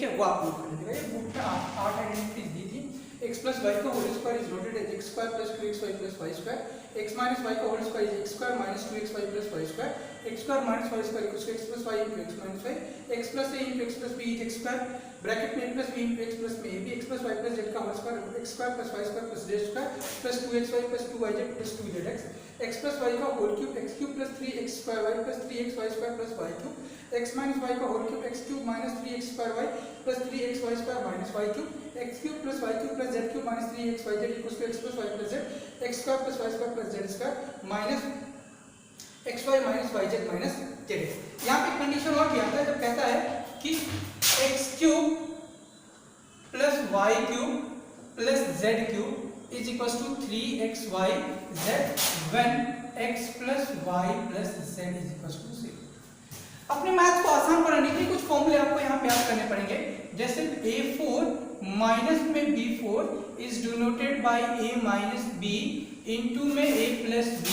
ठीक है, वो आप नोट कर लीजिएगा। ये बुक में 8 आइडेंटिटीज दी थी। x प्लस वाई का whole square is noted as x square plus 2xy plus y square. x minus y का whole square is x square minus 2xy plus y square. X square minus y square equals to x plus y into x minus y. X plus a into x plus b is x square bracket में plus b into x plus में a b x plus Y plus z का whole square x square plus y square plus z square plus 2xy plus 2yz plus 2zx। X plus y का whole cube x cube plus 3x square y plus 3xy square plus y cube. X minus y का whole cube x cube minus 3x square y plus 3xy square minus y cube. X cube plus y cube plus z cube minus 3xyz equals to x plus Y plus z x square plus y square plus z square minus xy minus yz minus zx। यहाँ पे condition और क्या आता है जब कहता है कि x cube plus y cube plus z cube is equals to 3xyz when x plus y plus z is equals to 0। अपने मैथ को आसान बनाने के लिए कुछ फॉर्मूले आपको यहाँ पे याद करने पड़ेंगे। जैसे a4 माइनस में b4 is denoted by a minus b into में a प्लस b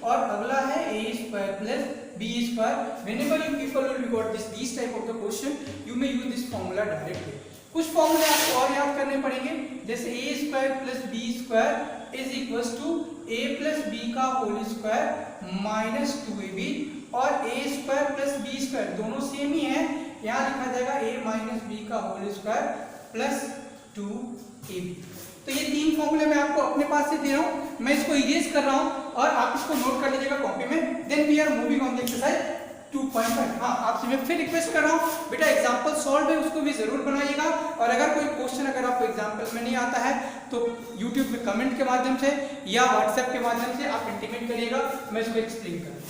और अगला है a square plus b square. Whenever you people will got this type of the question you may use this formula directly. कुछ फॉर्मूले आपको और याद करने पड़ेंगे जैसे a square plus b square is equals to a plus b का whole square minus 2ab और a square plus b square दोनों सेम ही है। यहाँ लिखा जाएगा a माइनस b का होल स्क्वायर प्लस 2ab। तो ये तीन फॉर्मूले मैं आपको अपने पास से दे रहा हूँ, मैं इसको इरेज कर रहा हूँ और आप इसको नोट कर लीजिएगा कॉपी में। Then we are moving on the exercise 2.5। हाँ, आपसे मैं फिर रिक्वेस्ट कर रहा हूँ बेटा एग्जांपल सॉल्व है उसको भी जरूर बनाइएगा और अगर कोई क्वेश्चन अगर आपको एग्जांपल में नहीं आता है तो YouTube में कमेंट के माध्यम से या व्हाट्सएप के माध्यम से आप इंटीमेट करिएगा, मैं इसको एक्सप्लेन करूँगा।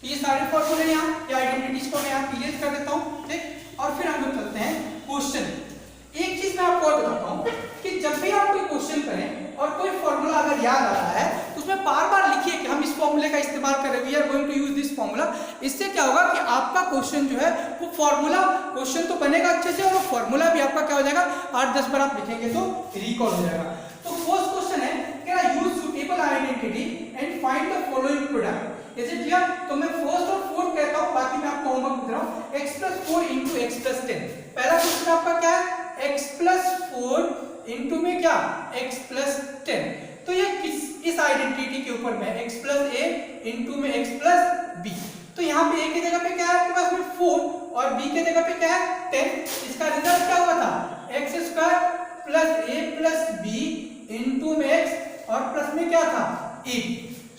तो ये सारे फॉर्मूले यहाँ या आइडेंटिटीज को मैं यहाँ क्लियर कर देता हूँ, ठीक। और फिर हम लोग चलते हैं क्वेश्चन। एक चीज मैं आपको और बताता हूँ कि जब भी आप कोई क्वेश्चन करें और कोई फॉर्मूला अगर याद आ रहा है तो उसमें बार बार लिखिए कि हम इस फॉर्मूले का इस्तेमाल कर रहे हैं, we are going to use this formula. इससे क्या होगा कि आपका क्वेश्चन जो है वो फॉर्मूला क्वेश्चन तो बनेगा अच्छे से और वो फॉर्मूला भी आपका क्या हो जाएगा 8-10 बार आप लिखेंगे तो रिकॉल हो जाएगा। तो फर्स्ट क्वेश्चन है कि use suitable identity and find the following product. Is it clear? तो मैं फर्स्ट और फोर्थ कहता हूं, बाकी मैं आपको होमवर्क दे रहा हूं। x + 4 * x + 10। पहला क्वेश्चन आपका क्या है? x + 4 इनटू में क्या x + 10। तो ये इस आइडेंटिटी के ऊपर में x + a इनटू में x + b। तो यहाँ पे a की जगह पे क्या है आपके पास में 4 और b की जगह पे क्या है 10। इसका रिजल्ट क्या हुआ था x² + a + b इनटू में x और प्लस में क्या था a।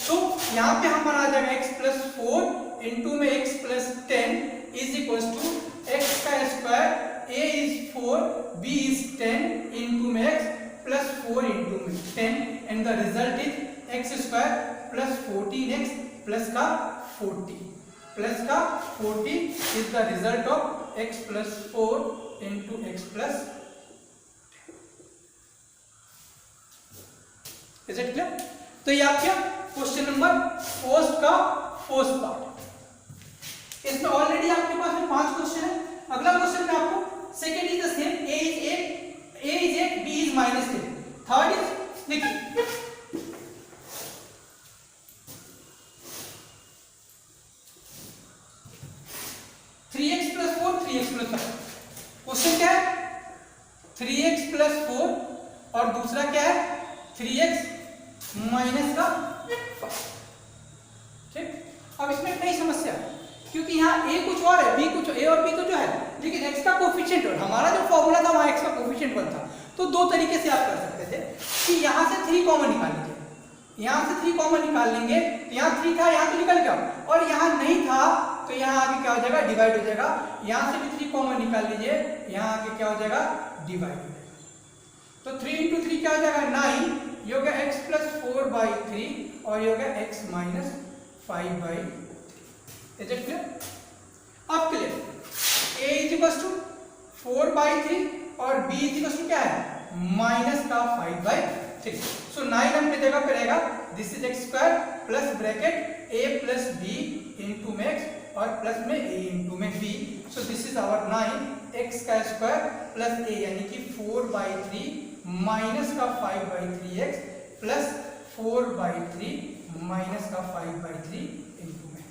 तो यहाँ पे हमारा आ जाएगा x + 4 इनटू में x + 10 is equals to x का square a is 4 b is 10 इनटू में x plus 4 into 10 and the result is x square plus 14x plus का 40 plus का 40 is the result of x plus 4 into x plus 10। Is it clear? तो ये आपका question number first का first part. इसमें already आपके पास में 5 question है। अगला क्वेश्चन में आपको second is the same, a is 8 b is -10। Third is देखिए 3x + 4 3x + 5। क्वेश्चन क्या है 3x + 4 और दूसरा क्या है 3x - का 5। ठीक, अब इसमें नई समस्या है क्योंकि यहाँ a कुछ और है b कुछ, a और b तो जो है लेकिन x का कोफिशिएंट और हमारा जो फॉर्मूला था वहां x का कोफिशिएंट 1 था। तो दो तरीके से आप कर सकते थे कि यहाँ से 3 कॉमन निकाल लीजिए, यहाँ से 3 कॉमन निकाल लेंगे तो यहाँ 3 था यहाँ तो निकल गया और यहाँ नहीं था तो यहाँ आगे क्या हो जाएगा डिवाइड हो जाएगा। यहाँ से भी 3 कॉमन निकाल लीजिए, यहाँ आगे क्या हो जाएगा डिवाइड हो जाएगा। तो 3 into 3 क्या हो जाएगा 9, ये हो गया x + 4/3 और ये हो गया x - 5/3। Is it clear? अब क्लियर, a = 4/3 और b = क्या है -5/3। सो 9 हम पे जगह पे रहेगा this is x² plus bracket a + b into में x और प्लस में a इनटू में b। So this is our 9x² plus a यानी कि 4/3 -5/3x प्लस 4/3 -5/3 इनटू में।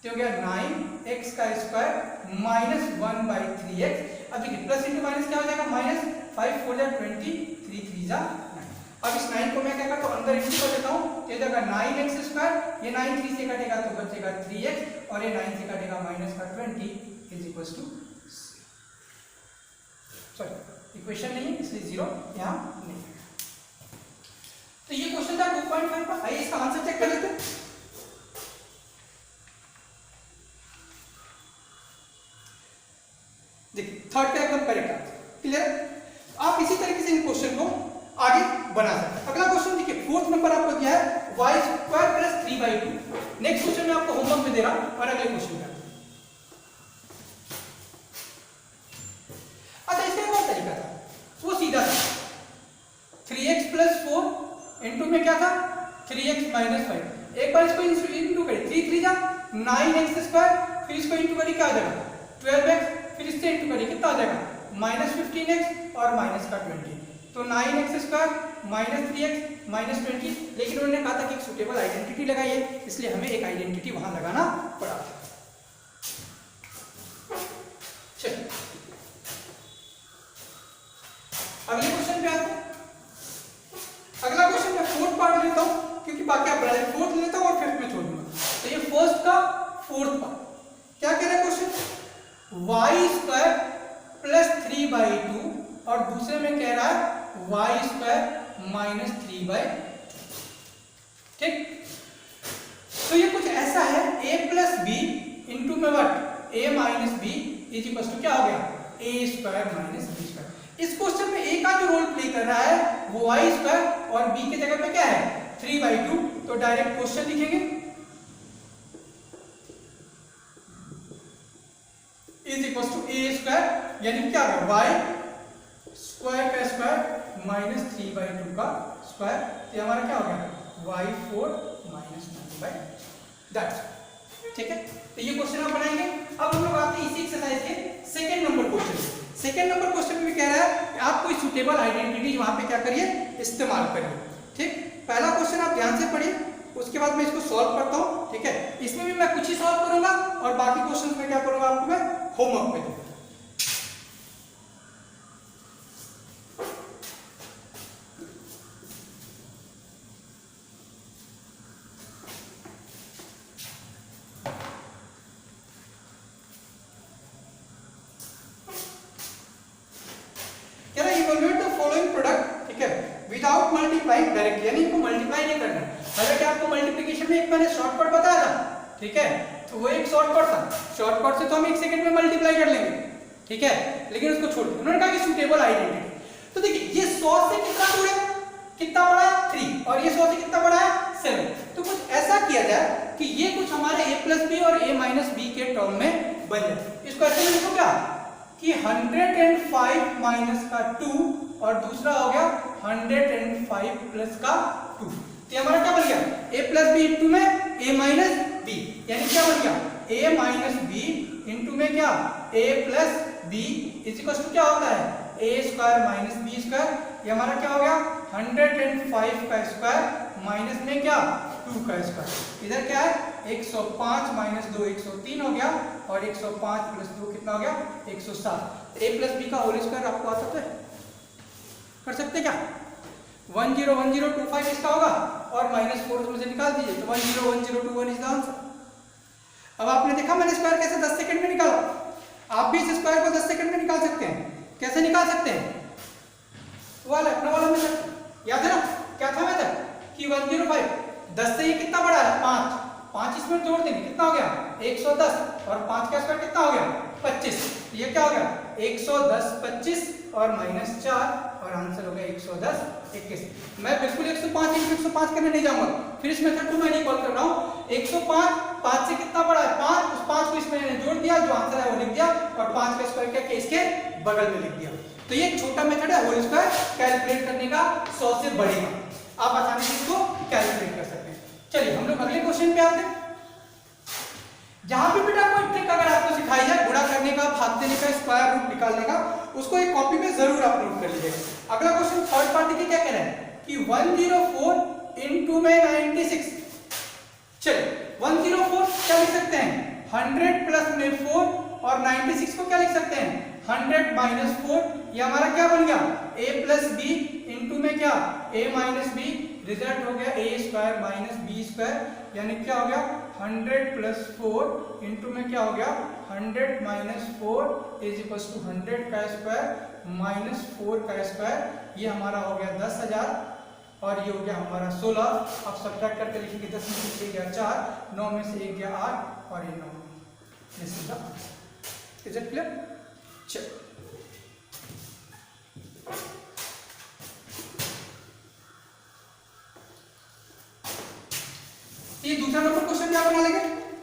तो हो गया 9x का स्क्वायर माइनस 1/3x। अब देखिए प्लस इंटू माइनस क्या हो जाएगा, माइनस 5 4 जा 20, 3 3 जा 9। अब इस 9 को मैं क्या करता हूँ, अंदर इंटू कर देता हूँ, ये जाएगा 9x स्क्वायर, ये 9 3 से कटेगा तो बचेगा 3x, और ये 9 से कटेगा माइनस का 20 is equal to, sorry equation नहीं है इसलिए 0 यहाँ नहीं है। तो ये क्वेश्चन था 2.5 का। आइए इसका आंसर चेक कर लेते हैं। देखिए थर्ड का एकदम करेक्ट आंसर, क्लियर। आप इसी तरीके से इन क्वेश्चन को आगे बना सकते हैं। अगला क्वेश्चन देखिए, फोर्थ नंबर आपको दिया है y² + 3/2। नेक्स्ट क्वेश्चन मैं आपको होमवर्क में दे रहा हूं और अगले क्वेश्चन का। अच्छा इसका एक और तरीका था, वो सीधा था 3x + 4 इंटू में क्या था 3x - 5। एक बार इसको इंटू करें, 3 3 जा 9x², फिर इसको इंटू करें क्या आ जाएगा 12x, फिर इससे इंटू करें कितना आ जाएगा -15x और माइनस का 20। तो 9x² -3x -20। लेकिन उन्होंने कहा था कि एक सुटेबल आइडेंटिटी लगाइए, इसलिए हमें एक आइडेंटिटी वहां लगाना पड़ा। चलिए अगले क्वेश्चन पे आते हैं। अगला क्वेश्चन मैं फोर्थ पार्ट लेता हूं क्योंकि बाकी आप बड़ा फोर्थ लेता हूं और फिफ्थ में छोड़ दूंगा। तो ये फर्स्ट का फोर्थ पार्ट क्या कह रहा है क्वेश्चन, y² + 3/2 और दूसरे में कह रहा है y² - 3/2। ठीक, तो ये कुछ ऐसा है a + b इंटू में what a - b is equal to क्या हो गया a² - b²। इस क्वेश्चन में a का जो रोल प्ले कर रहा है वो y² और b की जगह पे क्या है 3/2। तो डायरेक्ट क्वेश्चन लिखेंगे इज इक्वल टू a², यानी क्या होगा y² का स्क्वायर माइनस 3/2 का स्क्वायर। तो हमारा क्या हो गया y4 - 9/। दैट्स ठीक है। तो ये क्वेश्चन आप बनाएंगे। अब हम लोग आते हैं इसी एक्सरसाइज के second number question. Second number question में कह रहा है आप कोई सुटेबल आइडेंटिटी वहां पे क्या करिए इस्तेमाल करिए। ठीक, पहला क्वेश्चन आप ध्यान से पढ़िए, उसके बाद मैं इसको सॉल्व करता हूं। ठीक है, इसमें भी मैं कुछ ही सॉल्व करूंगा और बाकी क्वेश्चन में क्या करूंगा आपको मैं होमवर्क में दूंगा। विदाउट मल्टीप्लाइंग डायरेक्टली, यानी इनको मल्टीप्लाई नहीं करना है। हालांकि आपको मल्टीप्लिकेशन में एक मैंने शॉर्टकट बताया था, ठीक है, तो वो एक शॉर्टकट था। शॉर्टकट से तो हम 1 सेकंड में मल्टीप्लाई कर लेंगे, ठीक है, लेकिन उसको छोड़ दिया। उन्होंने कहा कि सुटेबल आइडेंटिटी। तो देखिए ये 100 से कितना दूर है, कितना बड़ा है 3, और ये 100 से कितना बड़ा है 7। तो कुछ ऐसा किया जाए कि ये कुछ हमारे a + b और a - b के टर्म में बन जाए। इसको ऐसे में लिखो क्या कि 105 माइनस का 2 और दूसरा हो गया 105 प्लस का 2। तो हमारा क्या बन गया a + b इंटू में a - b, यानी क्या बन गया a - b इंटू में क्या a + b is equal to क्या होता है a² - b²। ये हमारा क्या हो गया 105 का स्क्वायर माइनस में क्या 2 का स्क्वायर। इधर क्या है 105 - 2 103 हो गया, और 105 + 2 कितना हो गया 107। a + b का होल स्क्वायर आपको आता है, कर सकते क्या 101025 इसका होगा, और -4 उसमें से निकाल दीजिए तो 101021 इज द आंसर। अब आपने देखा मैंने स्क्वायर कैसे 10 सेकंड में निकाला, आप भी इस स्क्वायर को 10 सेकंड में निकाल सकते हैं। कैसे निकाल सकते हैं, वाला अपना वाला मेथड याद है ना, क्या था मेथड कि 105 10 से ये कितना बड़ा है 5 इसमें जोड़ देंगे कितना हो गया 110, और 5 का स्क्वायर कितना हो गया 25। ये क्या हो गया 110 25 और -4, और आंसर हो गया 110 21। मैं बिल्कुल 105 × 105 करने नहीं जाऊंगा, फिर इस मेथड को मैं नहीं कॉल कर रहा हूं। 105 5 से कितना बड़ा है 5, उस 5 को इसमें मैंने जोड़ दिया, जो आंसर है वो लिख दिया, और 5 का स्क्वायर क्या इसके बगल में लिख दिया। तो ये एक छोटा मेथड है होल स्क्वायर कैलकुलेट करने का 100 से बड़े का, आप आसानी से इसको कैलकुलेट कर सकते हैं। चलिए हम लोग अगले क्वेश्चन पे आते हैं। जहां पे बेटा कोई ट्रिक अगर आपको सिखाई जाए गुणा करने का, भाग देने का, स्क्वायर रूट निकालने का, उसको एक कॉपी में जरूर आप नोट कर लीजिएगा। अगला क्वेश्चन थर्ड पार्ट देखिए क्या कह रहा है कि 104 इंटू में 96। चलिए 104 क्या लिख सकते हैं 100 प्लस में 4 और 96 को क्या लिख सकते हैं 100 माइनस 4, ये हमारा क्या बन गया a प्लस बी इंटू में क्या a माइनस बी, रिजल्ट हो गया a square minus b square, यानी क्या हो गया 100 प्लस 4 इंटू में क्या हो गया 100 माइनस 4 इज इक्वल टू 100 का स्क्वायर माइनस 4 का स्क्वायर, ये हमारा हो गया 10,000 और ये हो गया हमारा 16। अब सब्ट्रैक्ट करके लिखेंगे 10 में से 1 गया 4, 9 में से 1 गया 8 और ये 9। This is the answer. Is it clear? चलो ये दूसरा नंबर क्वेश्चन क्या बना लेंगे।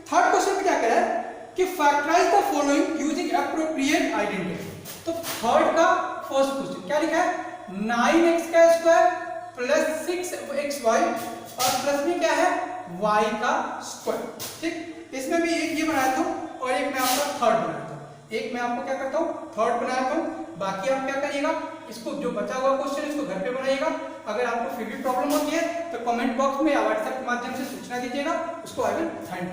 थर्ड क्वेश्चन में क्या कह रहा है कि factorise the following using appropriate identity. तो थर्ड का फर्स्ट क्वेश्चन क्या लिखा है 9x का स्क्वायर प्लस 6xy और प्लस में क्या है y का स्क्वायर। ठीक, इसमें भी एक ये बनाया था और एक मैं आपका थर्ड बनाया था, एक मैं आपको क्या करता हूँ थर्ड बनाया था, बाकी आप क्या करिएगा इसको जो बचा हुआ क्वेश्चन इसको घर पे बनाइएगा। अगर आपको फिर भी प्रॉब्लम होती है तो कमेंट बॉक्स में या व्हाट्सएप के माध्यम से सूचना दीजिएगा, उसको आई विल फाइंड।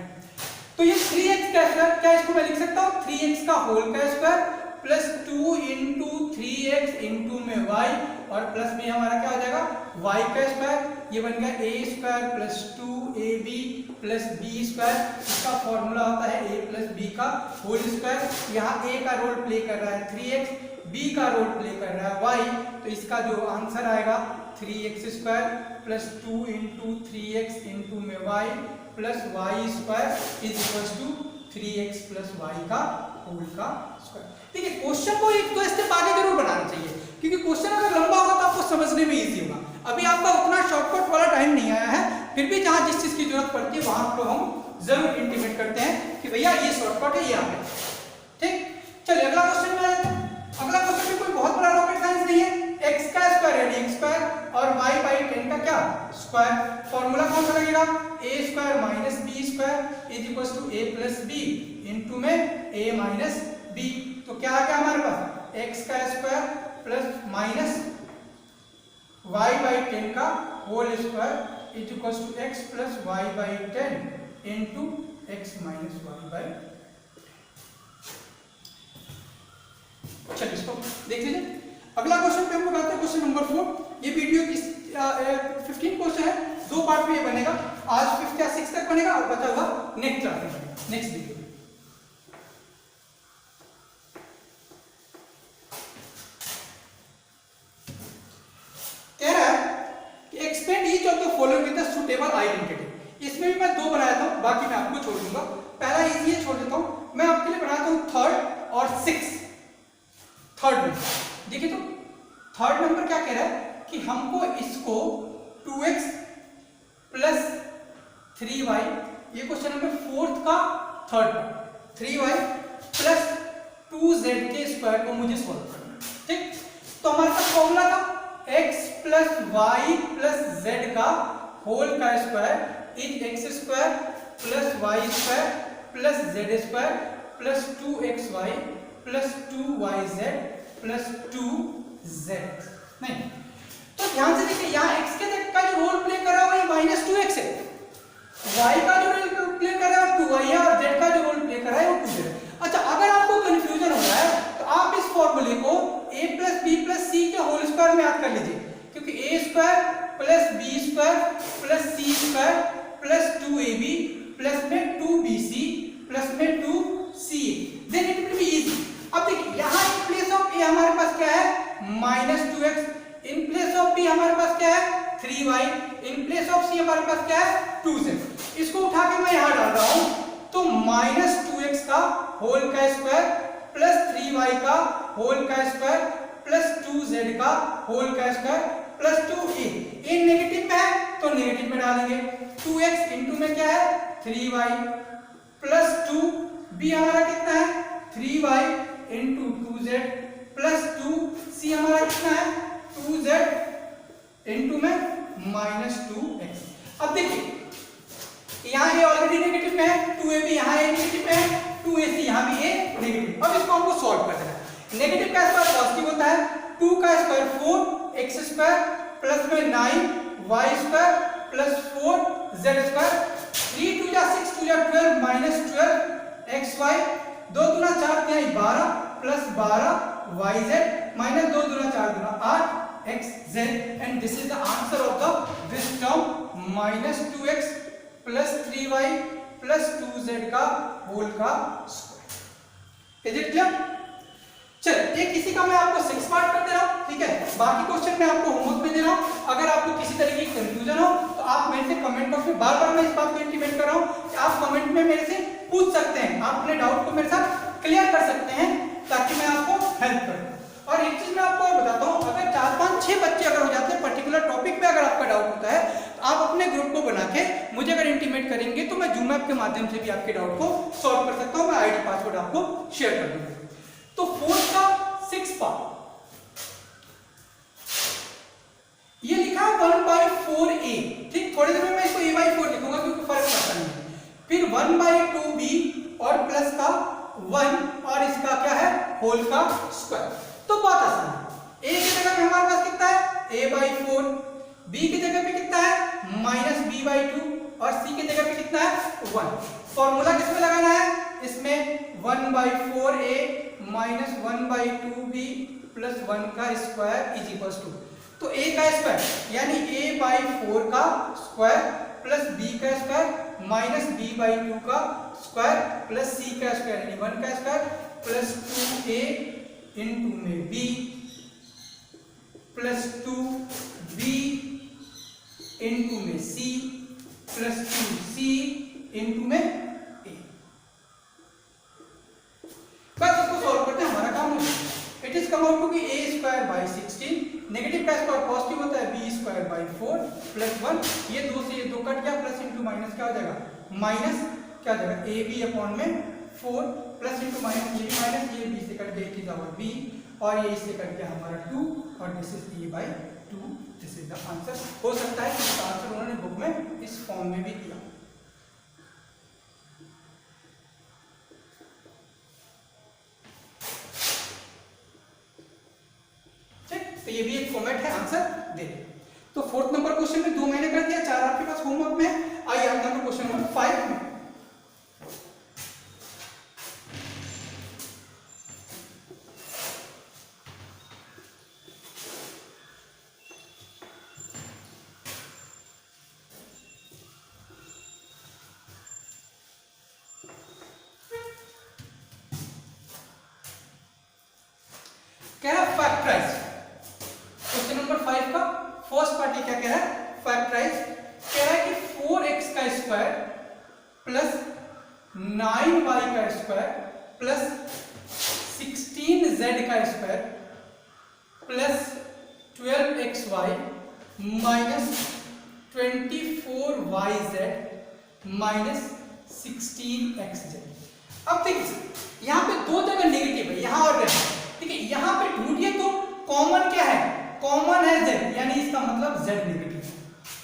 तो ये 3x का स्क्वायर क्या इसको मैं लिख सकता हूँ 3x का होल का square plus 2 into 3x into में y और प्लस में हमारा क्या हो जाएगा y का स्क्वायर, ये बन गया a square plus 2ab plus b square. इसका फॉर्मूला होता है a प्लस b का होल स्क्वायर। यहाँ a का रोल प्ले कर रहा है 3x, b का रोल प्ले कर रहा है y, तो इसका जो आंसर आएगा 3x square plus 2 into 3x into में y plus y square is equal to 3x plus y का होल का स्क्वायर। ठीक है, क्वेश्चन को एक दो स्टेप आगे जरूर बनाना चाहिए क्योंकि क्वेश्चन अगर लंबा होगा तो आपको समझने में इजी होगा। अभी आपका उतना शॉर्टकट वाला टाइम नहीं आया है, फिर भी जहां जिस चीज की जरूरत पड़ती है वहां को हम जरूर इंटीमेट करते हैं कि भैया ये शॉर्टकट है, ये आ गया। ठीक, चलिए अगला क्वेश्चन में आ जाते हैं। अगला क्वेश्चन में कोई बहुत बड़ा रॉकेट साइंस नहीं है, x का स्क्वायर यानी x स्क्वायर और y बाई 10 का क्या स्क्वायर। फॉर्मूला कौन सा लगेगा a square minus b square is equal to a plus b into में a माइनस b। तो क्या आ गया हमारे पास x का square plus minus y by 10 का whole square is equal to x plus y by 10 into x minus y by. चलिए इसको देख लीजिए। अगला क्वेश्चन पे हम लोग आते हैं क्वेश्चन नंबर 4। ये वीडियो की 15 क्वेश्चन है, दो पार्ट में ये बनेगा, आज 5th या 6th तक बनेगा और बचा हुआ नेक्स्ट क्लास में बनेगा, नेक्स्ट वीडियो में। कह रहा है कि expand each of the following with the suitable identity. इसमें भी मैं दो बनाया था, बाकी मैं आपको छोड़ दूंगा। पहला इजी है, छोड़ देता हूं। मैं आपके लिए बनाता हूं थर्ड और 6th। थर्ड में देखिए तो थर्ड नंबर क्या कह रहा है कि हमको इसको 2x प्लस 3y, ये क्वेश्चन नंबर 4th का थर्ड, 3y प्लस 2z के स्क्वायर को मुझे सॉल्व करना है। ठीक, तो हमारे पास फॉर्मूला था x plus y plus z का होल का square is x square plus y square plus z square plus 2xy plus 2yz plus 2z। नहीं, तो ध्यान से देखिए यहाँ x के का जो रोल प्ले कर रहा है वो माइनस 2x है, y का जो रोल प्ले कर रहा है 2y है और z का जो रोल प्ले कर रहा है वो 2z है। अच्छा, अगर आपको कंफ्यूजन हो रहा है तो आप इस फॉर्मूले को a plus b plus c के होल स्क्वायर में याद कर लीजिए, क्योंकि a square plus b square plus c square plus 2ab plus में 2bc प्लस में 2ca, then it will be easy. अब देखिए यहाँ इन प्लेस ऑफ a हमारे पास क्या है minus 2x, in place of b हमारे पास क्या है 3y, in place of c हमारे पास क्या है 2z। इसको उठा के मैं यहाँ डाल रहा हूँ, तो माइनस 2x का होल का स्क्वायर प्लस 3y का होल का स्क्वायर प्लस 2z का होल का square plus 2a। a negative में है तो नेगेटिव में डालेंगे, 2x इंटू में क्या है 3y प्लस 2b हमारा कितना है 3y into 2z plus 2c हमारा कितना है 2z इंटू में माइनस 2x। अब देखिए यहाँ a ऑलरेडी नेगेटिव में है, 2ab यहाँ a नेगेटिव में है, 2ac यहाँ भी a नेगेटिव। अब इसको हमको सॉल्व कर देना है। नेगेटिव का स्क्वायर पॉजिटिव होता है, 2 का स्क्वायर 4 x स्क्वायर प्लस में 9 y square plus 4 z square, 3 2 या 6 2 या 12 माइनस 12 एक्स वाई, 2 दूना 4 तिहाई 12 प्लस 12 वाई जेड माइनस 2 दूना 4 दूना 8 x Z and this is the answer of the this term minus 2x plus 3y plus 2z का whole का square. Is it clear? चल एक इसी का मैं आपको 6 पार्ट कर दे रहा हूं, ठीक है। बाकी क्वेश्चन मैं आपको होमवर्क में दे रहा हूं। अगर आपको किसी तरीके की कंफ्यूजन हो तो आप मेरे से कमेंट बॉक्स में बार-बार मैं इस बात को इंटीमेट कर रहा हूं कि आप कमेंट में मेरे से पूछ सकते हैं, आप अपने डाउट को मेरे साथ क्लियर कर सकते हैं ताकि मैं आपको हेल्प करूं। और एक चीज मैं आपको और बताता हूं, अगर 4 5 6 बच्चे अगर हो जाते हैं पर्टिकुलर टॉपिक पे, अगर आपका डाउट होता है तो आप अपने ग्रुप को बना के मुझे अगर इंटीमेट करेंगे तो मैं जूम ऐप के माध्यम से भी आपके डाउट को सॉल्व कर सकता हूं। मैं आईडी पासवर्ड आपको शेयर कर दूंगा। तो 4 का 6 पार्ट ये लिखा है 1/4a, ठीक। थोड़ी देर में मैं इसको a/4 लिखूंगा क्योंकि फर्क पड़ता नहीं है। फिर 1/2b और प्लस का 1 और इसका क्या है होल का स्क्वायर। तो बहुत आसान है। a की जगह पे हमारे पास कितना है a/4, b की जगह पे कितना है माइनस b/2 और c की जगह पे कितना है 1। फॉर्मूला किसमें लगाना है? इसमें 1/4a माइनस 1/2b प्लस 1 का स्क्वायर इज इक्वल टू, तो a का स्क्वायर यानी a/4 का स्क्वायर प्लस b का स्क्वायर माइनस b/2 का स्क्वायर प्लस c का स्क्वायर यानी 1 का स्क्वायर प्लस 2a इनटू में b प्लस 2b इनटू में c प्लस 2c इनटू में a। बस इसको सॉल्व करते हैं, हमारा काम हो जाएगा। It is come out to be a square by 16, negative का स्क्वायर पॉजिटिव होता है b स्क्वायर बाई 4 प्लस 1, ये 2 से ये 2 कट गया, प्लस इंटू माइनस क्या हो जाएगा माइनस क्या हो जाएगा ab अपॉन में 4 प्लस इंटू माइनस ये भी माइनस, ये b से कट गया इट इज आवर b और ये इससे कट गया हमारा 2 और this is a/2। This is the answer. हो सकता है कि इसका आंसर उन्होंने बुक में इस फॉर्म में भी दिया। तो ये भी एक फॉर्मेट है आंसर दे। तो 4th नंबर क्वेश्चन में 2 मैंने कर दिया, 4 आपके पास होमवर्क में। आइए आते हैं क्वेश्चन नंबर 5 में। क्या है फैक्टराइज। क्वेश्चन नंबर 5 का फर्स्ट पार्ट क्या कह रहा है फैक्टराइज। कह रहा है कि 4x का स्क्वायर प्लस 9y का स्क्वायर प्लस 16z का square plus 12xy minus 24yz minus 16xz। अब देखिए यहाँ पे 2 जगह नेगेटिव है, यहाँ और यहाँ, ठीक है। यहाँ पे ढूंढिए तो कॉमन क्या है, कॉमन है z, यानी इसका मतलब z नेगेटिव है,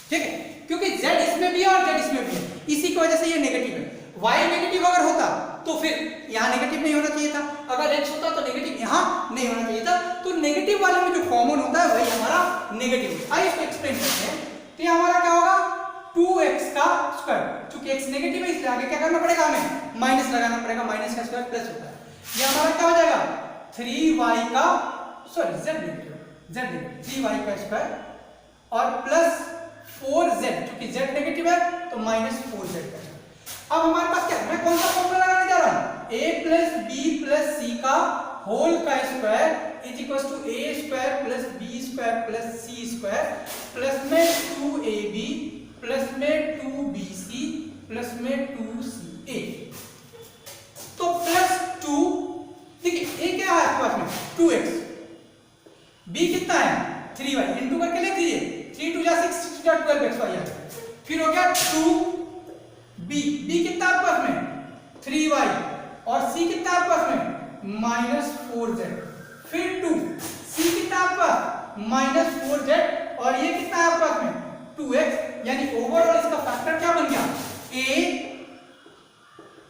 ठीक है। क्योंकि z इसमें भी है और z इसमें भी है, इसी की वजह से ये नेगेटिव है। y नेगेटिव अगर होता तो फिर यहाँ नेगेटिव नहीं होना चाहिए था, अगर x होता तो नेगेटिव यहाँ नहीं होना चाहिए था। तो नेगेटिव वाले में जो कॉमन होता है वही हमारा नेगेटिव है। आइए इसको एक्सप्लेन करते हैं। तो ये हमारा क्या होगा 2x का स्क्वायर, क्योंकि x नेगेटिव है इसलिए आगे क्या करना पड़ेगा, हमें माइनस लगाना पड़ेगा, माइनस का स्क्वायर प्लस होता है। ये हमारा क्या हो जाएगा 3y का सॉरी z नेगेटिव 3y का स्क्वायर और प्लस 4z, क्योंकि z नेगेटिव है तो माइनस 4z का। अब हमारे पास क्या है, मैं कौन सा फॉर्मूला लगाने जा रहा हूं, a plus b plus c का होल का square is equal to a square plus b square plus c square plus में 2ab प्लस में 2bc प्लस में 2ca। तो प्लस 2, देखिए a क्या है आपके पास में 2x, b कितना है 3y, इनटू करके लिख दीजिए 3 2 जा 6 6 जा 12xy आ गया। फिर हो गया 2b, b कितना आपके पास में 3y और c कितना आपके पास में माइनस 4z, फिर 2 c कितना आपके पास माइनस 4z और ये कितना है आपके पास में 2x, यानी ओवरऑल इसका फैक्टर क्या बन गया a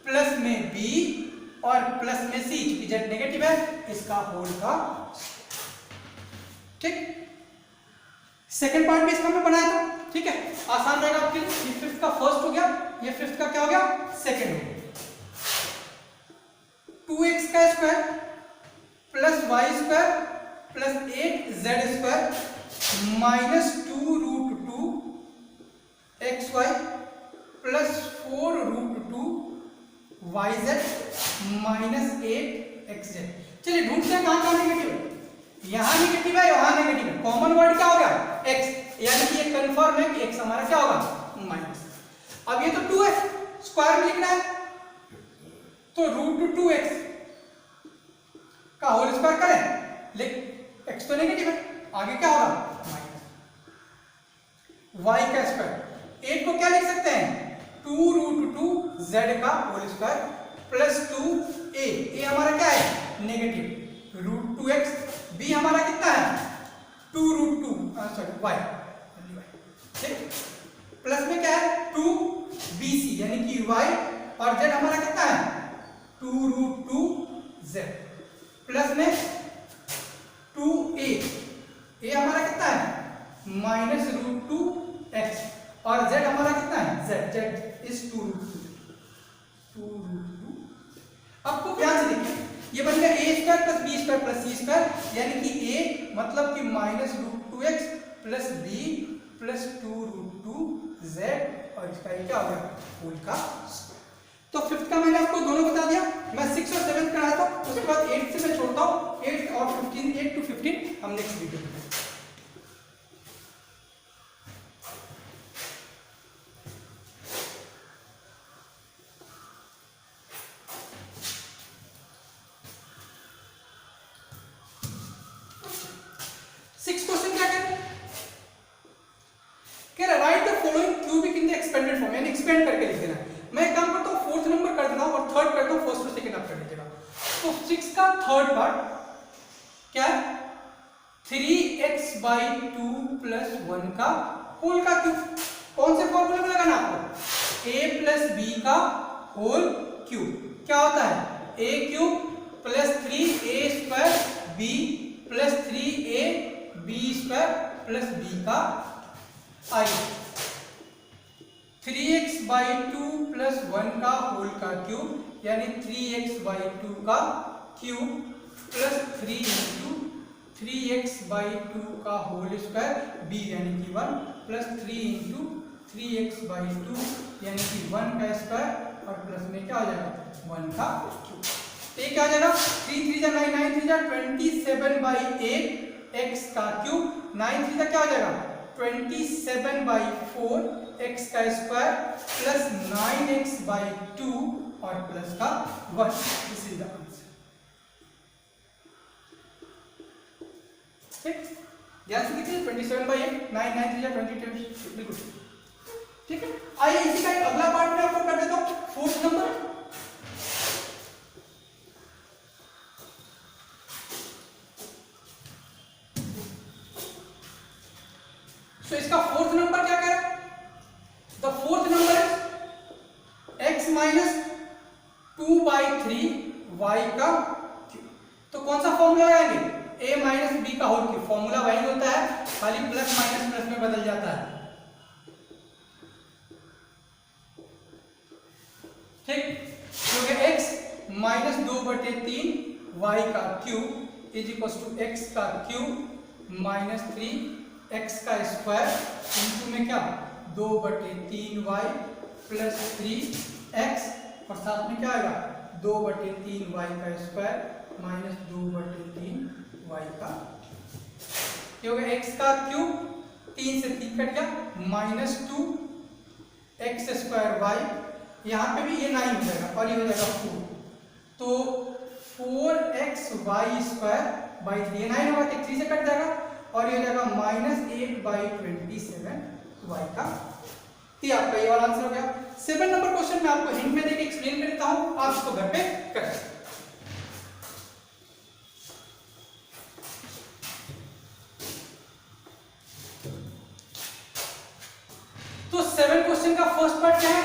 प्लस में b और प्लस में c, क्योंकि z नेगेटिव है इसका होल का, ठीक। सेकंड पार्ट भी इसका मैं बनाया था, ठीक है, आसान रहेगा आपके लिए। ये फिफ्थ का फर्स्ट हो गया, ये फिफ्थ का क्या हो गया सेकंड हो गया। 2x का square plus y square plus 8z square minus 2 root 2 xy plus 4 root 2 yz minus 8xz। चलिए ढूंढते हैं कहाँ कहाँ नेगेटिव है। यहाँ नेगेटिव है, यहाँ नेगेटिव है, कॉमन वर्ड क्या होगा x, यानी कि ये कंफर्म है कि x हमारा क्या होगा माइनस। अब ये तो 2 है, स्क्वायर में लिखना है तो रूट 2x का होल स्क्वायर करें, लिख x तो नेगेटिव है, आगे क्या होगा माइनस y का स्क्वायर। 8 को क्या लिख सकते हैं 2 रूट 2 z का whole square plus 2a, a हमारा क्या है नेगेटिव, रूट 2x, b हमारा कितना है 2 रूट 2 सॉरी y, ठीक, प्लस में क्या है 2bc यानी कि y, और z हमारा कितना है 2 रूट 2z, प्लस में 2a, a हमारा कितना है माइनस रूट 2x, और z हमारा कितना है z इज 2 रूट 2 आपको ध्यान से देखिए, ये बन गया a square plus b square plus c square, यानी कि a मतलब कि minus root 2x plus b plus 2 root 2z, और इसका ये क्या हो गया होल का स्क्वायर। तो फिफ्थ का मैंने आपको दोनों बता दिया, मैं 6 और 7 कराया था, उसके बाद 8 से मैं छोड़ता हूँ, 8 और 15, 8 to 15 हम नेक्स्ट वीडियो में। एक्सपेंड करके लिख देना। मैं एक काम करता हूँ फोर्थ नंबर कर देता हूँ और थर्ड करता हूँ, फर्स्ट और सेकंड आप कर लीजिएगा। तो 6 का थर्ड पार्ट क्या है 3x/2 + 1 का होल का क्यूब। कौन से फॉर्मूले में लगाना आपको a + b का होल क्यूब। क्या होता है a³ + 3a² b + 3ab² + b का i। 3x/2 + 1 का होल का क्यूब यानी 3x/2 का क्यूब प्लस 3 × 3x/2 का होल स्क्वायर b यानी कि 1 प्लस 3 × 3x/2 यानी कि 1 का स्क्वायर और प्लस में क्या हो जाएगा 1 का क्यूब। ये क्या हो जाएगा 3 3 जा 9 9 3 जा 27/8 x का क्यूब 9 3 जा क्या हो जाएगा 27/4 x का स्क्वायर प्लस 9x/2 और प्लस का 1। This is the answer. ठीक, ध्यान से देखिए 27/8 9 9 3 जा 22 बिल्कुल ठीक है। आइए इसी का एक अगला पार्ट में आपको कर देता हूं फोर्थ नंबर। तो इसका फोर्थ नंबर क्या कह रहा है the fourth number is x - 2/3 y का क्यूब। तो कौन सा फॉर्मूला लगाएंगे a - b का होल क्यूब। फॉर्मूला वही होता है खाली प्लस माइनस प्लस में बदल जाता है। ठीक, क्योंकि x - 2/3 y का cube is equal to x का क्यूब माइनस 3 x का स्क्वायर इंटू में क्या 2/3y प्लस 3x और साथ में क्या आएगा 2/3y का स्क्वायर माइनस 2/3y का, क्योंकि x का क्यूब 3 से 3 कट गया माइनस 2x² y, यहाँ पे भी ये 9 हो जाएगा और ये हो जाएगा 4, तो 4xy² ये 9 होगा 3 से कट जाएगा और ये हो जाएगा -8/27 y का। ये आपका ये वाला आंसर हो गया। 7 नंबर क्वेश्चन में आपको हिंट में देके एक्सप्लेन कर देता हूं, आप इसको घर पे कर सकते हैं। तो 7 क्वेश्चन का फर्स्ट पार्ट क्या है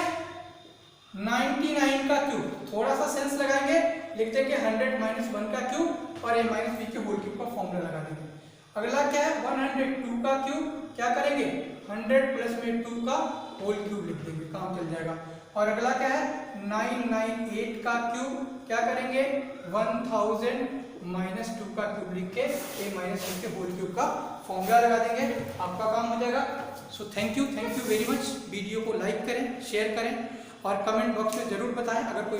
99 का क्यूब। थोड़ा सा सेंस लगाएंगे, लिख देंगे 100 - 1 का क्यूब और a - b के होल क्यूब का फॉर्मूला लगा देंगे। अगला क्या है 102 का क्यूब, क्या करेंगे 100 प्लस में 2 का होल क्यूब लिख देंगे, काम चल जाएगा। और अगला क्या है 998 का क्यूब, क्या करेंगे 1000 माइनस 2 का क्यूब लिख के a माइनस 1 के होल क्यूब का फॉर्मूला लगा देंगे, आपका काम हो जाएगा। So thank you very much. Video को लाइक करें, शेयर करें और कमेंट बॉक्स में जरूर बताएं अगर कोई